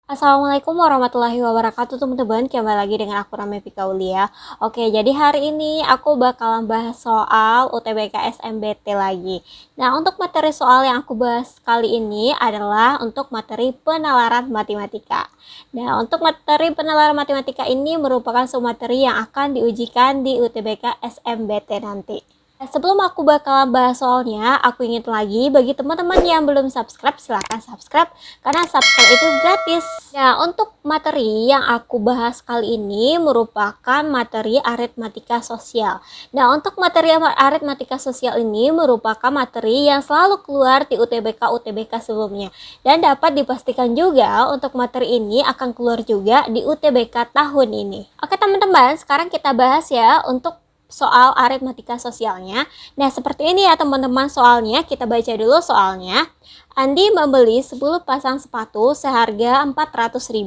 Assalamualaikum warahmatullahi wabarakatuh teman-teman, kembali lagi dengan aku Rame Pika Ulia. Oke, jadi hari ini aku bakalan bahas soal UTBK SNMPTN lagi. Nah, untuk materi soal yang aku bahas kali ini adalah untuk materi penalaran matematika. Nah, untuk materi penalaran matematika ini merupakan suatu materi yang akan diujikan di UTBK SNMPTN nanti. Sebelum aku bakalan bahas soalnya, aku ingin lagi bagi teman-teman yang belum subscribe, silahkan subscribe karena subscribe itu gratis. Nah, untuk materi yang aku bahas kali ini merupakan materi aritmatika sosial. Nah, untuk materi aritmatika sosial ini merupakan materi yang selalu keluar di UTBK sebelumnya. Dan dapat dipastikan juga untuk materi ini akan keluar juga di UTBK tahun ini. Oke teman-teman, sekarang kita bahas ya untuk soal aritmatika sosialnya. Nah, seperti ini ya teman-teman soalnya. Kita baca dulu soalnya. Andi membeli 10 pasang sepatu seharga 400.000.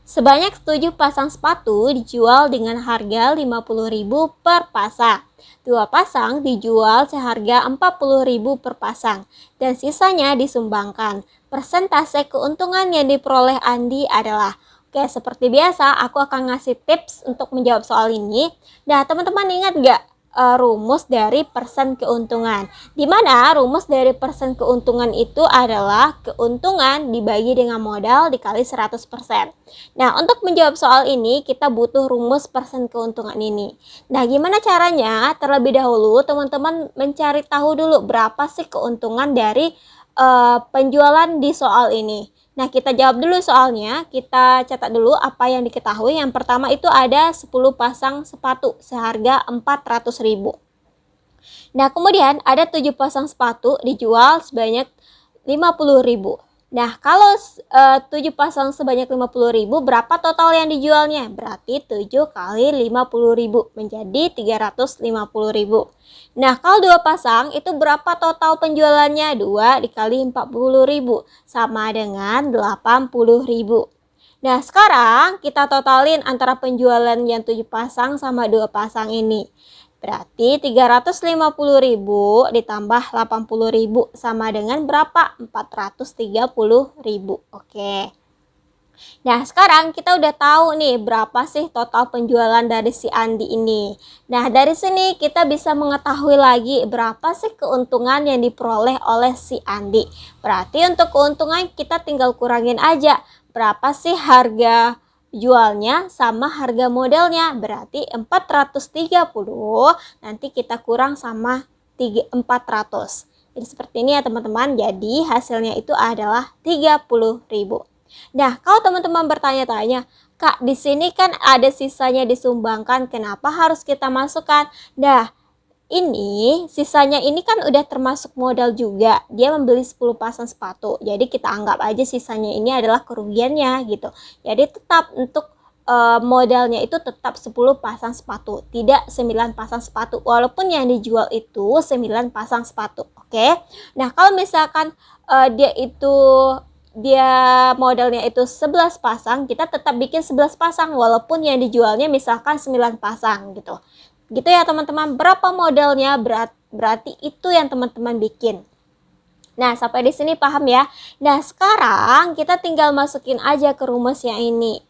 Sebanyak 7 pasang sepatu dijual dengan harga 50.000 per pasang. 2 pasang dijual seharga 40.000 per pasang dan sisanya disumbangkan. Persentase keuntungan yang diperoleh Andi adalah. Oke, seperti biasa, aku akan ngasih tips untuk menjawab soal ini. Nah, teman-teman ingat nggak rumus dari persen keuntungan? Dimana rumus dari persen keuntungan itu adalah keuntungan dibagi dengan modal dikali 100%. Nah, untuk menjawab soal ini, kita butuh rumus persen keuntungan ini. Nah, gimana caranya? Terlebih dahulu, teman-teman mencari tahu dulu berapa sih keuntungan dari penjualan di soal ini. Nah, kita jawab dulu soalnya. Kita catat dulu apa yang diketahui. Yang pertama itu ada 10 pasang sepatu seharga 400.000. Nah, kemudian ada 7 pasang sepatu dijual sebanyak 50.000. Nah, kalau 7 pasang sebanyak 50.000, berapa total yang dijualnya? Berarti 7 kali 50.000 menjadi 350.000. Nah, kalau 2 pasang itu berapa total penjualannya? 2 dikali 40.000 sama dengan 80.000. Nah, sekarang kita totalin antara penjualan yang 7 pasang sama 2 pasang ini. Berarti 350.000 ditambah 80.000 sama dengan berapa? 430.000. Oke. Nah, sekarang kita udah tahu nih berapa sih total penjualan dari si Andi ini. Nah, dari sini kita bisa mengetahui lagi berapa sih keuntungan yang diperoleh oleh si Andi. Berarti untuk keuntungan kita tinggal kurangin aja. Berapa sih harga jualnya sama harga modelnya, berarti 430 nanti kita kurang sama 400. Jadi seperti ini ya teman-teman. Jadi hasilnya itu adalah 30.000. Nah, kalau teman-teman bertanya-tanya, Kak, di sini kan ada sisanya disumbangkan, kenapa harus kita masukkan? Nah, ini sisanya ini kan udah termasuk modal juga. Dia membeli 10 pasang sepatu. Jadi kita anggap aja sisanya ini adalah kerugiannya gitu. Jadi tetap untuk modalnya itu tetap 10 pasang sepatu, tidak 9 pasang sepatu. Walaupun yang dijual itu 9 pasang sepatu. Oke. Nah, kalau misalkan dia modalnya itu 11 pasang, kita tetap bikin 11 pasang walaupun yang dijualnya misalkan 9 pasang gitu. Gitu ya teman-teman, berapa modalnya berarti itu yang teman-teman bikin. Nah, sampai di sini paham ya. Nah, sekarang kita tinggal masukin aja ke rumus yang ini.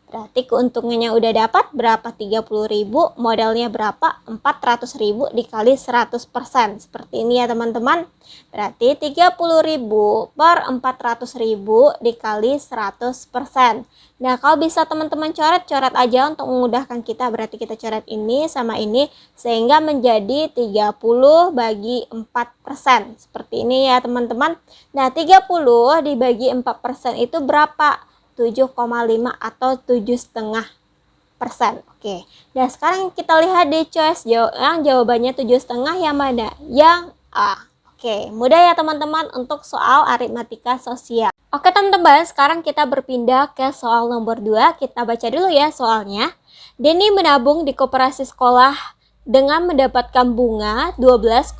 Berarti keuntungannya udah dapat berapa? 30.000, modalnya berapa? 400.000 dikali 100%. Seperti ini ya teman-teman. Berarti 30.000 per 400.000 dikali 100%. Nah, kalau bisa teman-teman coret aja untuk memudahkan kita. Berarti kita coret ini sama ini sehingga menjadi 30 bagi 4%. Seperti ini ya teman-teman. Nah, 30 dibagi 4% itu berapa? 7,5 atau 7,5%. Oke. Nah, sekarang kita lihat di choice yang jawabannya 7,5 yang mana? Yang A. Oke, mudah ya teman-teman untuk soal aritmatika sosial. Oke teman-teman, sekarang kita berpindah ke soal nomor 2. Kita baca dulu ya soalnya. Denny menabung di koperasi sekolah dengan mendapatkan bunga 12,5%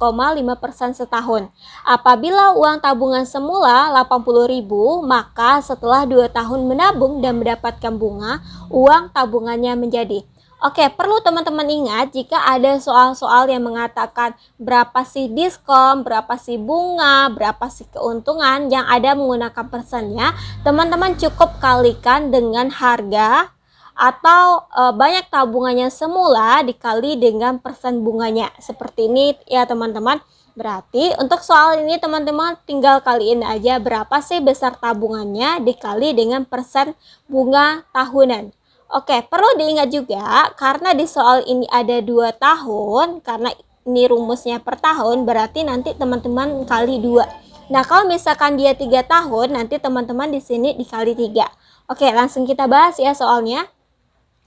setahun. Apabila uang tabungan semula 80.000, maka setelah 2 tahun menabung dan mendapatkan bunga, uang tabungannya menjadi. Oke, perlu teman-teman ingat jika ada soal-soal yang mengatakan berapa sih diskon, berapa sih bunga, berapa sih keuntungan yang ada menggunakan persennya, teman-teman cukup kalikan dengan harga atau banyak tabungannya semula dikali dengan persen bunganya. Seperti ini ya teman-teman. Berarti untuk soal ini teman-teman tinggal kaliin aja berapa sih besar tabungannya dikali dengan persen bunga tahunan. Oke, perlu diingat juga karena di soal ini ada 2 tahun, karena ini rumusnya per tahun, berarti nanti teman-teman kali 2. Nah, kalau misalkan dia 3 tahun, nanti teman-teman di sini dikali 3. Oke, langsung kita bahas ya soalnya.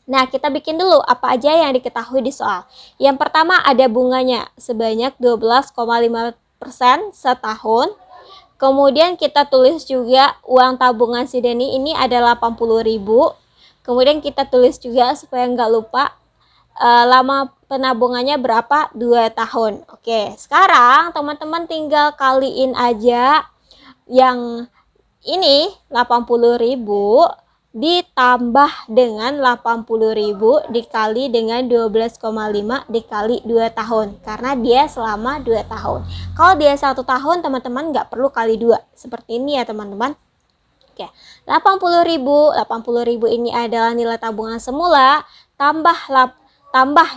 Nah, kita bikin dulu apa aja yang diketahui di soal. Yang pertama ada bunganya sebanyak 12,5% setahun. Kemudian kita tulis juga uang tabungan si Denny ini ada 80.000. Kemudian kita tulis juga supaya nggak lupa lama penabungannya berapa, 2 tahun. Oke, sekarang teman-teman tinggal kaliin aja yang ini 80.000 ditambah dengan 80.000 dikali dengan 12,5 dikali 2 tahun. Karena dia selama 2 tahun. Kalau dia 1 tahun teman-teman nggak perlu kali 2. Seperti ini ya teman-teman. Oke, 80.000 ini adalah nilai tabungan semula tambah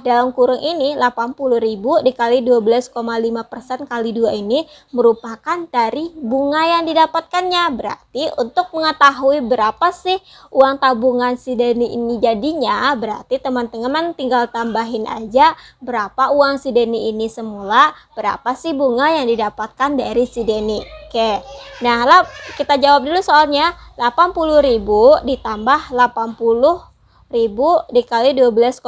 dalam kurung ini 80.000 dikali 12,5% kali 2 ini merupakan dari bunga yang didapatkannya. Berarti untuk mengetahui berapa sih uang tabungan si Denny ini jadinya, berarti teman-teman tinggal tambahin aja berapa uang si Denny ini semula, berapa sih bunga yang didapatkan dari si Denny. Oke, nah kita jawab dulu soalnya. 80.000 ditambah 80.000 dikali 12,5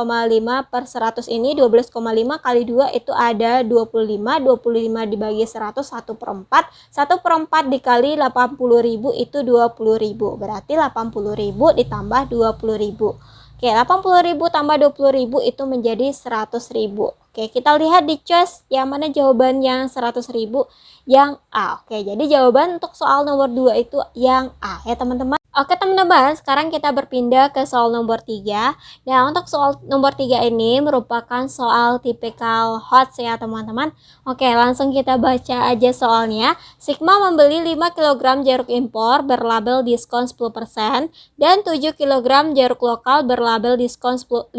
per 100 ini 12,5 kali 2 itu ada 25. 25 dibagi 100 1 per 4. 1 per 4 dikali 80.000 itu 20.000. Berarti 80.000 ditambah 20.000. Oke, 80.000 tambah 20.000 itu menjadi 100.000. Oke, kita lihat di choice yang mana jawaban yang 100.000, yang A. Oke, jadi jawaban untuk soal nomor 2 itu yang A ya teman-teman. Oke teman-teman, sekarang kita berpindah ke soal nomor 3. Nah, untuk soal nomor 3 ini merupakan soal tipikal HOTS ya teman-teman. Oke, langsung kita baca aja soalnya. Sigma membeli 5 kg jeruk impor berlabel diskon 10% dan 7 kg jeruk lokal berlabel diskon 5%.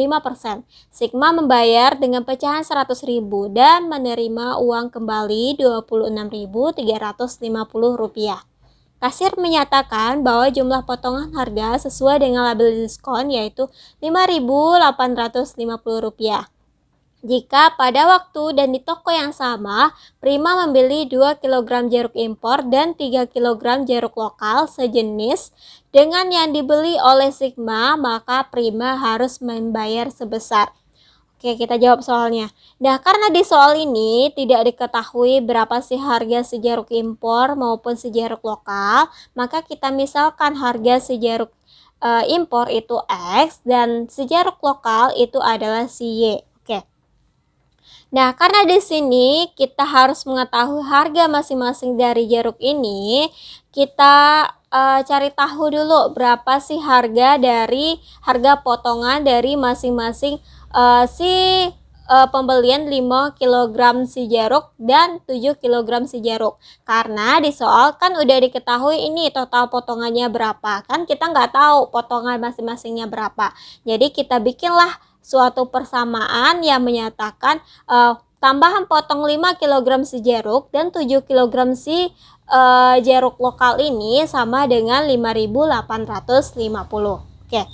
Sigma membayar dengan pecahan 100.000 dan menerima uang kembali Rp26.350. Kasir menyatakan bahwa jumlah potongan harga sesuai dengan label diskon yaitu Rp5.850. Jika pada waktu dan di toko yang sama, Prima membeli 2 kg jeruk impor dan 3 kg jeruk lokal sejenis dengan yang dibeli oleh Sigma, maka Prima harus membayar sebesar. Oke, kita jawab soalnya. Nah, karena di soal ini tidak diketahui berapa sih harga si jeruk impor maupun si jeruk lokal, maka kita misalkan harga si jeruk impor itu X dan si jeruk lokal itu adalah si Y. Oke. Nah, karena di sini kita harus mengetahui harga masing-masing dari jeruk ini, kita cari tahu dulu berapa sih harga potongan dari masing-masing pembelian 5 kg si jeruk dan 7 kg si jeruk. Karena di soal kan udah diketahui ini total potongannya berapa. Kan kita nggak tahu potongan masing-masingnya berapa. Jadi kita bikinlah suatu persamaan yang menyatakan tambahan potong 5 kg si jeruk dan 7 kg si jeruk lokal ini sama dengan 5.850. Oke.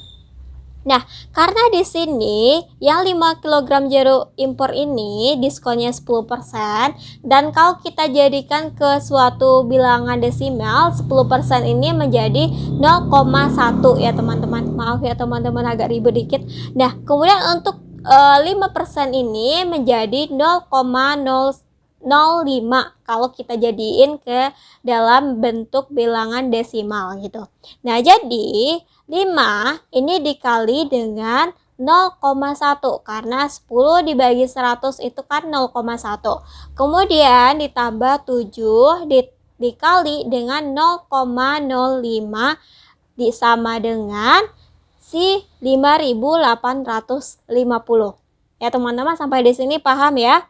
Nah, karena di sini yang 5 kg jeruk impor ini diskonnya 10% dan kalau kita jadikan ke suatu bilangan desimal, 10% ini menjadi 0,1 ya teman-teman. Maaf ya teman-teman agak ribet dikit. Nah, kemudian untuk 5% ini menjadi 0,005 kalau kita jadiin ke dalam bentuk bilangan desimal gitu. Nah, jadi 5 ini dikali dengan 0,1 karena 10 dibagi 100 itu kan 0,1. Kemudian ditambah 7 dikali dengan 0,05 sama dengan si 5.850. Ya teman-teman, sampai di sini paham ya?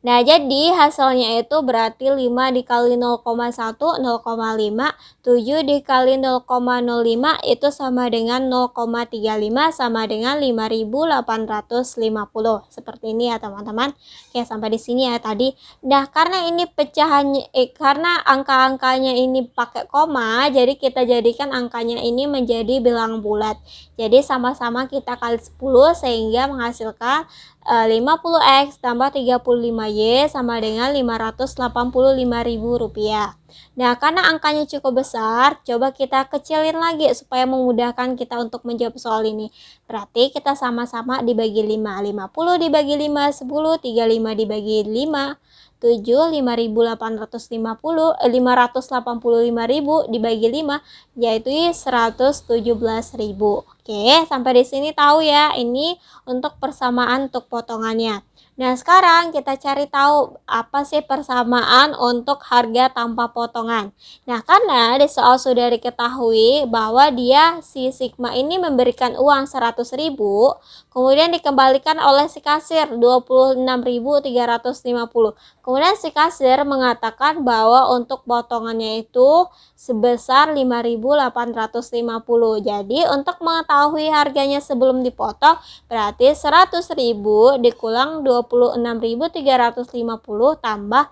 Nah, jadi hasilnya itu berarti 5 dikali 0,1, 0,5, 7 dikali 0,05 itu sama dengan 0,35 sama dengan 5.850. Seperti ini ya teman-teman. Oke, sampai di sini ya tadi. Nah, karena ini pecahannya, karena angka-angkanya ini pakai koma, jadi kita jadikan angkanya ini menjadi bilang bulat. Jadi sama-sama kita kali 10 sehingga menghasilkan 50x tambah 35y sama dengan Rp585.000. Nah, karena angkanya cukup besar, coba kita kecilin lagi supaya memudahkan kita untuk menjawab soal ini. Berarti kita sama-sama dibagi 5. 50 dibagi 5, 10, 35 dibagi 5, 7, 585.000 dibagi 5, yaitu 117.000. Oke, sampai di sini tahu ya, ini untuk persamaan untuk potongannya. Nah, sekarang kita cari tahu apa sih persamaan untuk harga tanpa potongan. Nah, karena di soal sudah diketahui bahwa dia si Sigma ini memberikan uang 100.000, kemudian dikembalikan oleh si kasir 26.350. Kemudian si kasir mengatakan bahwa untuk potongannya itu sebesar 5.850. Jadi, untuk mengetahui harganya sebelum dipotong, berarti 100.000 dikurang 26.350 tambah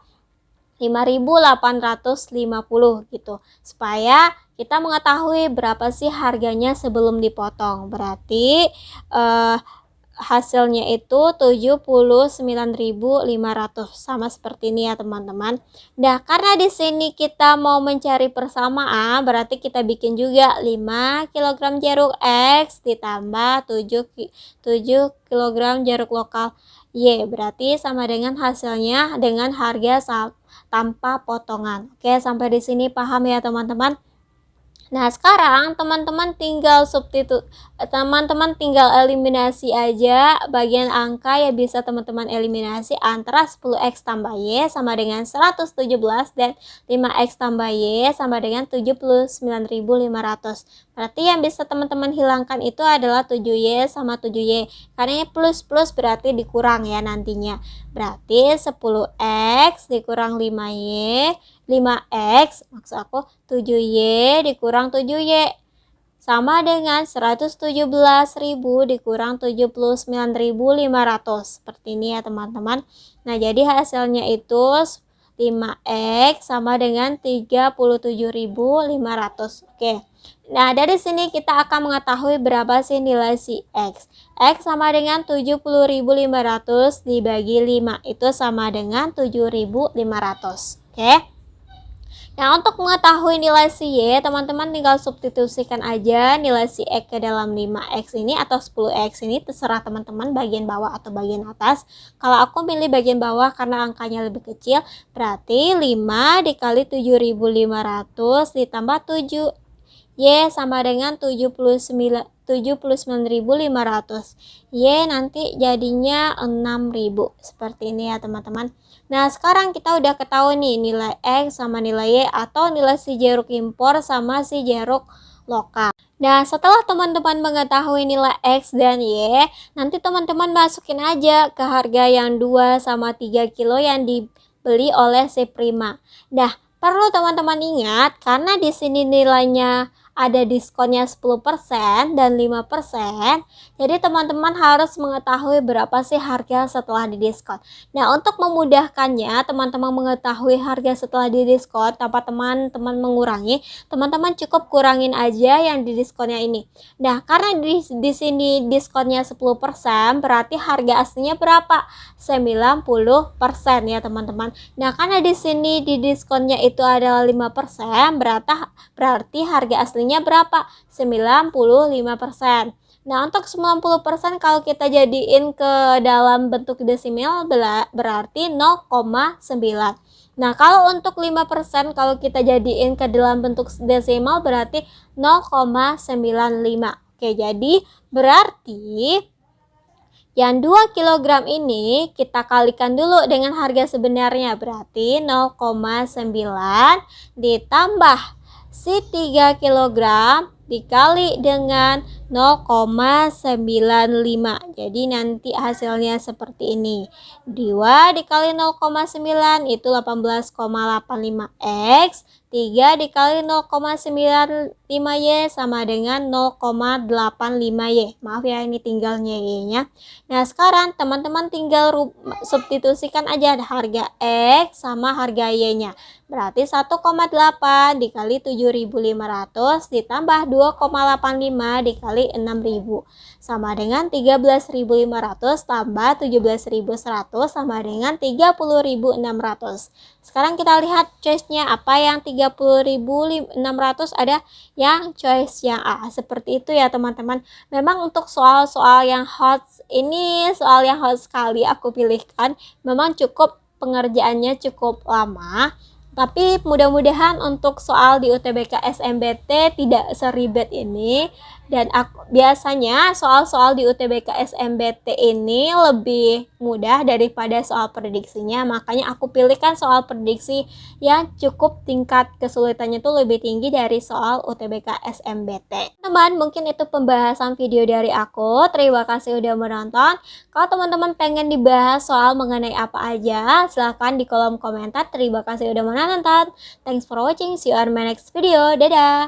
5.850 gitu. Supaya kita mengetahui berapa sih harganya sebelum dipotong. Berarti hasilnya itu 79.500, sama seperti ini ya teman-teman. Nah, karena di sini kita mau mencari persamaan, berarti kita bikin juga 5 kg jeruk X ditambah 7 kg jeruk lokal Y, berarti sama dengan hasilnya dengan harga tanpa potongan. Oke, sampai di sini paham ya teman-teman? Nah, sekarang teman-teman tinggal eliminasi aja bagian angka ya, bisa teman-teman eliminasi antara 10x tambah Y sama dengan 117 dan 5x tambah Y sama dengan 79.500. Berarti yang bisa teman-teman hilangkan itu adalah 7Y sama 7Y. Karena ini plus berarti dikurang ya nantinya. Berarti 10x dikurang 5x maksud aku 7y dikurang 7y sama dengan 117.000 dikurang 79.500. Seperti ini ya teman-teman. Nah, jadi hasilnya itu 5x sama dengan 37.500. Oke. Nah, dari sini kita akan mengetahui berapa sih nilai si X. X sama dengan 70.500 dibagi 5. Itu sama dengan 7.500. Oke. Nah, untuk mengetahui nilai si Y, teman-teman tinggal substitusikan aja nilai si X ke dalam 5X ini atau 10X ini, terserah teman-teman bagian bawah atau bagian atas. Kalau aku pilih bagian bawah karena angkanya lebih kecil, berarti 5 dikali 7.500 ditambah 7. Y sama dengan 79.500. Y nanti jadinya 6.000. Seperti ini ya teman-teman. Nah, sekarang kita udah ketahui nih nilai X sama nilai Y atau nilai si jeruk impor sama si jeruk lokal. Nah, setelah teman-teman mengetahui nilai X dan Y, nanti teman-teman masukin aja ke harga yang 2 sama 3 kilo yang dibeli oleh si Prima. Nah, perlu teman-teman ingat karena di sini nilainya ada diskonnya 10% dan 5%. Jadi teman-teman harus mengetahui berapa sih harga setelah didiskon. Nah, untuk memudahkannya, teman-teman mengetahui harga setelah didiskon tanpa teman-teman mengurangi, teman-teman cukup kurangin aja yang didiskonnya ini. Nah, karena di sini diskonnya 10%, berarti harga aslinya berapa? 90% ya teman-teman. Nah, karena di sini didiskonnya itu adalah 5%, berarti harga aslinya berapa? 95%. Nah, untuk 90% kalau kita jadiin ke dalam bentuk desimal berarti 0,9. Nah, kalau untuk 5% kalau kita jadiin ke dalam bentuk desimal berarti 0,95. Oke, jadi berarti yang 2 kg ini kita kalikan dulu dengan harga sebenarnya, berarti 0,9 ditambah si 3 kg dikali dengan 0,95. Jadi nanti hasilnya seperti ini. 2 dikali 0,9 itu 18,85 X. 3 dikali 0,95Y sama dengan 0,85Y. Maaf ya, ini tinggalnya Y-nya. Nah, sekarang teman-teman tinggal substitusikan aja harga X sama harga Y-nya. Berarti 1,8 dikali 7.500 ditambah 2,85 dikali 6.000. Sama dengan 13.500 tambah 17.100 sama dengan 30.600. Sekarang kita lihat choice-nya apa yang 30.600, ada yang choice yang A. Seperti itu ya teman-teman. Memang untuk soal-soal yang hot ini, soal yang hot sekali aku pilihkan. Memang cukup pengerjaannya cukup lama. Tapi mudah-mudahan untuk soal di UTBK SNBT tidak seribet ini. Dan biasanya soal-soal di UTBK SNBT ini lebih mudah daripada soal prediksinya. Makanya aku pilihkan soal prediksi yang cukup tingkat kesulitannya itu lebih tinggi dari soal UTBK SNBT. Teman, mungkin itu pembahasan video dari aku. Terima kasih udah menonton. Kalau teman-teman pengen dibahas soal mengenai apa aja, silahkan di kolom komentar. Terima kasih udah menonton. Thanks for watching. See you on my next video. Dadah!